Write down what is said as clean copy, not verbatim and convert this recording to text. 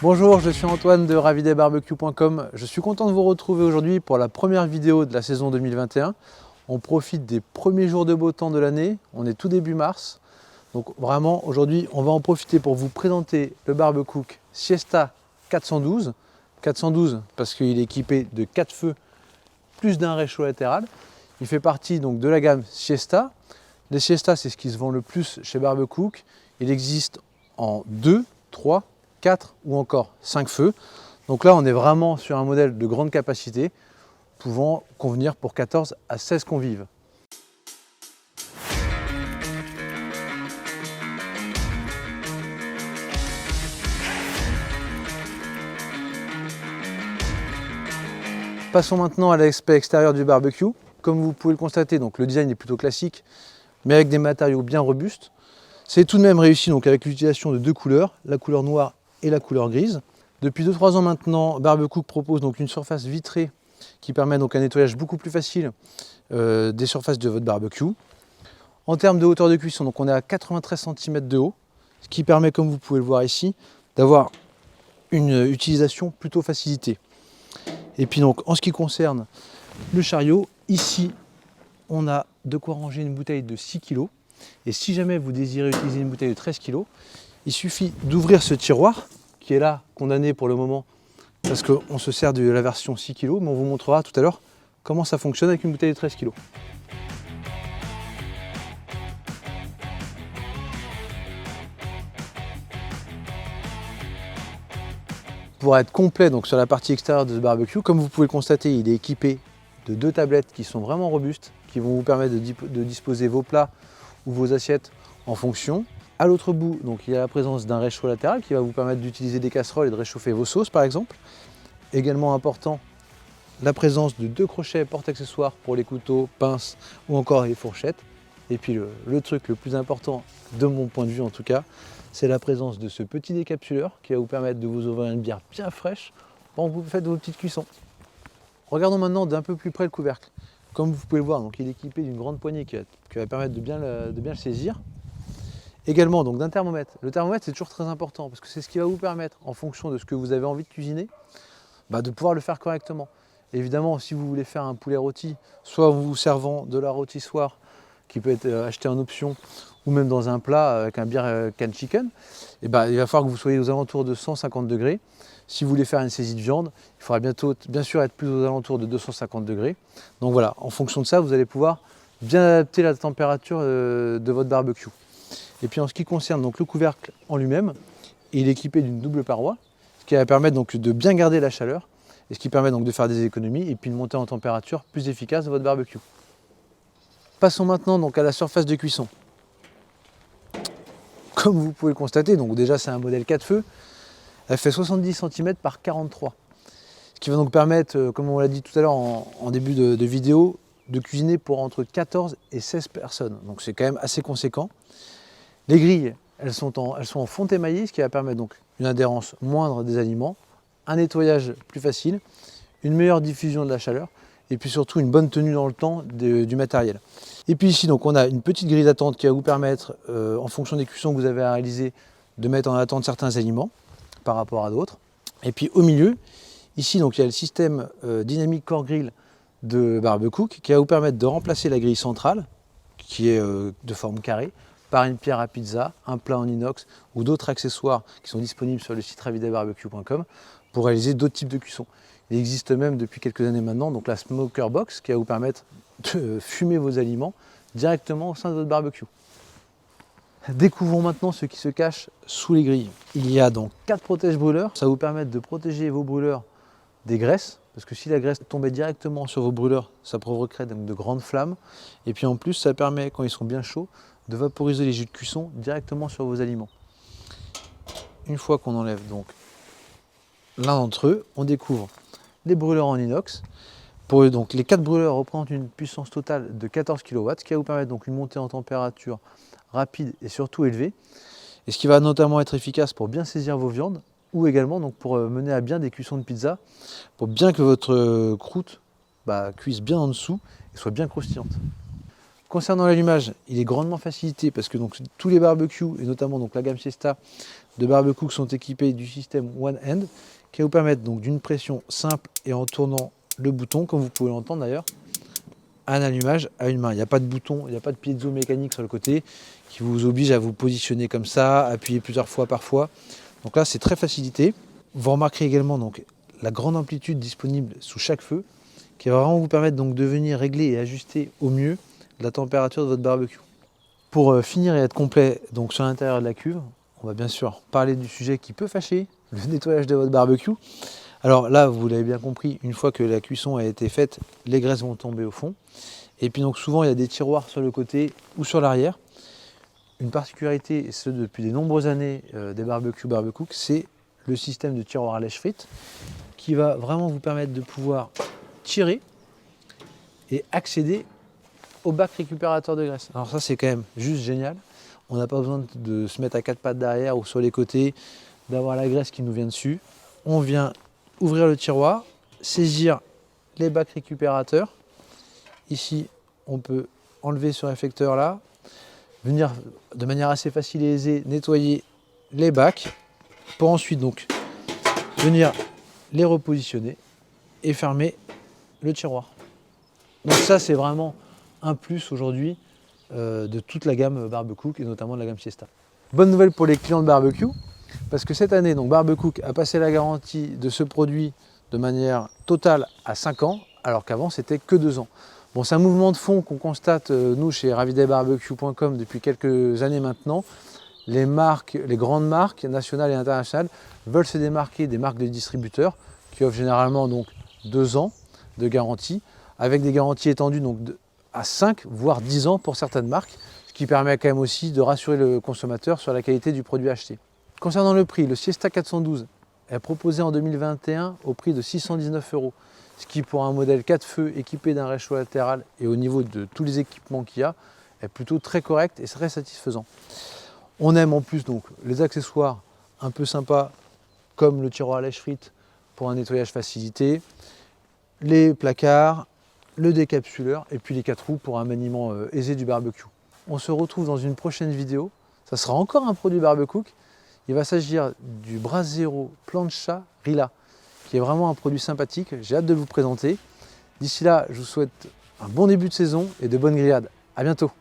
Bonjour, je suis Antoine de ravidesbarbecue.com. Je suis content de vous retrouver aujourd'hui pour la première vidéo de la saison 2021. On profite des premiers jours de beau temps de l'année, on est tout début mars. Donc vraiment aujourd'hui on va en profiter pour vous présenter le barbecue Siesta 412. 412 parce qu'il est équipé de 4 feux plus d'un réchaud latéral. Il fait partie donc de la gamme Siesta. Les Siesta, c'est ce qui se vend le plus chez Barbecook. Il existe en 2, 3, 4 ou encore 5 feux. Donc là, on est vraiment sur un modèle de grande capacité, pouvant convenir pour 14 à 16 convives. Passons maintenant à l'aspect extérieur du barbecue. Comme vous pouvez le constater, donc le design est plutôt classique, mais avec des matériaux bien robustes. C'est tout de même réussi donc avec l'utilisation de deux couleurs, la couleur noire et la couleur grise. Depuis 2-3 ans maintenant, Barbecook propose donc une surface vitrée qui permet donc un nettoyage beaucoup plus facile des surfaces de votre barbecue. En termes de hauteur de cuisson, donc on est à 93 cm de haut, ce qui permet, comme vous pouvez le voir ici, d'avoir une utilisation plutôt facilitée. Et puis donc en ce qui concerne le chariot, ici on a de quoi ranger une bouteille de 6 kg. Et si jamais vous désirez utiliser une bouteille de 13 kg, il suffit d'ouvrir ce tiroir qui est là, condamné pour le moment, parce qu'on se sert de la version 6 kg, mais on vous montrera tout à l'heure comment ça fonctionne avec une bouteille de 13 kg. Pour être complet donc sur la partie extérieure de ce barbecue, comme vous pouvez le constater, il est équipé de deux tablettes qui sont vraiment robustes, qui vont vous permettre de disposer vos plats ou vos assiettes en fonction. À l'autre bout, donc, il y a la présence d'un réchaud latéral qui va vous permettre d'utiliser des casseroles et de réchauffer vos sauces par exemple. Également important, la présence de deux crochets porte-accessoires pour les couteaux, pinces ou encore les fourchettes. Et puis le truc le plus important, de mon point de vue en tout cas, c'est la présence de ce petit décapsuleur qui va vous permettre de vous ouvrir une bière bien fraîche pendant que vous faites vos petites cuissons. Regardons maintenant d'un peu plus près le couvercle. Comme vous pouvez le voir, donc, il est équipé d'une grande poignée qui va permettre de bien le saisir. Également donc d'un thermomètre. Le thermomètre, c'est toujours très important parce que c'est ce qui va vous permettre, en fonction de ce que vous avez envie de cuisiner, de pouvoir le faire correctement. Évidemment, si vous voulez faire un poulet rôti, soit en vous servant de la rôtissoire qui peut être acheté en option, ou même dans un plat avec un beer can chicken, il va falloir que vous soyez aux alentours de 150 degrés. Si vous voulez faire une saisie de viande, il faudra bien sûr être plus aux alentours de 250 degrés. Donc voilà, en fonction de ça, vous allez pouvoir bien adapter la température de votre barbecue. Et puis en ce qui concerne donc le couvercle en lui-même, il est équipé d'une double paroi, ce qui va permettre donc de bien garder la chaleur, et ce qui permet donc de faire des économies et puis de monter en température plus efficace de votre barbecue. Passons maintenant donc à la surface de cuisson. Comme vous pouvez le constater, donc déjà c'est un modèle 4 feux, elle fait 70 cm par 43. Ce qui va donc permettre, comme on l'a dit tout à l'heure en début de vidéo, de cuisiner pour entre 14 et 16 personnes. Donc c'est quand même assez conséquent. Les grilles, elles sont en fonte émaillée, ce qui va permettre donc une adhérence moindre des aliments, un nettoyage plus facile, une meilleure diffusion de la chaleur et puis surtout une bonne tenue dans le temps du matériel. Et puis ici donc on a une petite grille d'attente qui va vous permettre, en fonction des cuissons que vous avez à réaliser, de mettre en attente certains aliments par rapport à d'autres. Et puis au milieu, ici donc il y a le système Dynamic Core Grill de Barbecook qui va vous permettre de remplacer la grille centrale qui est de forme carrée par une pierre à pizza, un plat en inox ou d'autres accessoires qui sont disponibles sur le site ravidesbarbecue.com pour réaliser d'autres types de cuissons. Il existe même depuis quelques années maintenant donc la Smoker Box qui va vous permettre de fumer vos aliments directement au sein de votre barbecue. Découvrons maintenant ce qui se cache sous les grilles. Il y a donc 4 protège-brûleurs. Ça va vous permettre de protéger vos brûleurs des graisses, parce que si la graisse tombait directement sur vos brûleurs, ça provoquerait donc de grandes flammes. Et puis en plus, ça permet, quand ils sont bien chauds, de vaporiser les jus de cuisson directement sur vos aliments. Une fois qu'on enlève donc l'un d'entre eux, on découvre les brûleurs en inox. Pour eux, donc, les 4 brûleurs représentent une puissance totale de 14 kW, ce qui va vous permettre donc une montée en température rapide et surtout élevée, et ce qui va notamment être efficace pour bien saisir vos viandes, ou également donc, pour mener à bien des cuissons de pizza, pour bien que votre croûte cuise bien en dessous et soit bien croustillante. Concernant l'allumage, il est grandement facilité parce que donc, tous les barbecues, et notamment donc, la gamme Siesta de barbecue sont équipés du système One Hand qui va vous permettre donc d'une pression simple et en tournant le bouton, comme vous pouvez l'entendre d'ailleurs, un allumage à une main. Il n'y a pas de bouton, il n'y a pas de piezo mécanique sur le côté qui vous oblige à vous positionner comme ça, appuyer plusieurs fois parfois. Donc là, c'est très facilité. Vous remarquerez également donc, la grande amplitude disponible sous chaque feu qui va vraiment vous permettre donc, de venir régler et ajuster au mieux la température de votre barbecue. Pour finir et être complet donc, sur l'intérieur de la cuve, on va bien sûr parler du sujet qui peut fâcher, le nettoyage de votre barbecue. Alors là, vous l'avez bien compris, une fois que la cuisson a été faite, les graisses vont tomber au fond. Et puis donc souvent, il y a des tiroirs sur le côté ou sur l'arrière. Une particularité, et ce depuis de nombreuses années des barbecues Barbecook, c'est le système de tiroir à lèche-frites qui va vraiment vous permettre de pouvoir tirer et accéder au bac récupérateur de graisse. Alors ça, c'est quand même juste génial. On n'a pas besoin de se mettre à quatre pattes derrière ou sur les côtés, d'avoir la graisse qui nous vient dessus. On vient ouvrir le tiroir, saisir les bacs récupérateurs. Ici, on peut enlever ce réflecteur là, venir de manière assez facile et aisée nettoyer les bacs pour ensuite donc venir les repositionner et fermer le tiroir. Donc ça, c'est vraiment un plus aujourd'hui de toute la gamme Barbecook et notamment de la gamme Siesta. Bonne nouvelle pour les clients de barbecue, parce que cette année, donc Barbecook a passé la garantie de ce produit de manière totale à 5 ans, alors qu'avant c'était que 2 ans. Bon, c'est un mouvement de fond qu'on constate nous chez ravidebarbecue.com depuis quelques années maintenant. Les marques, les grandes marques nationales et internationales veulent se démarquer des marques de distributeurs qui offrent généralement donc 2 ans de garantie, avec des garanties étendues donc à 5 voire 10 ans pour certaines marques, ce qui permet quand même aussi de rassurer le consommateur sur la qualité du produit acheté. Concernant le prix, le Siesta 412 est proposé en 2021 au prix de 619 €, ce qui pour un modèle 4 feux équipé d'un réchaud latéral et au niveau de tous les équipements qu'il y a, est plutôt très correct et très satisfaisant. On aime en plus donc les accessoires un peu sympas comme le tiroir à lèche-frites pour un nettoyage facilité, les placards, le décapsuleur et puis les 4 roues pour un maniement aisé du barbecue. On se retrouve dans une prochaine vidéo, ça sera encore un produit Barbecook. Il va s'agir du Brasero Plancha Rilla, qui est vraiment un produit sympathique. J'ai hâte de vous présenter. D'ici là, je vous souhaite un bon début de saison et de bonnes grillades. À bientôt.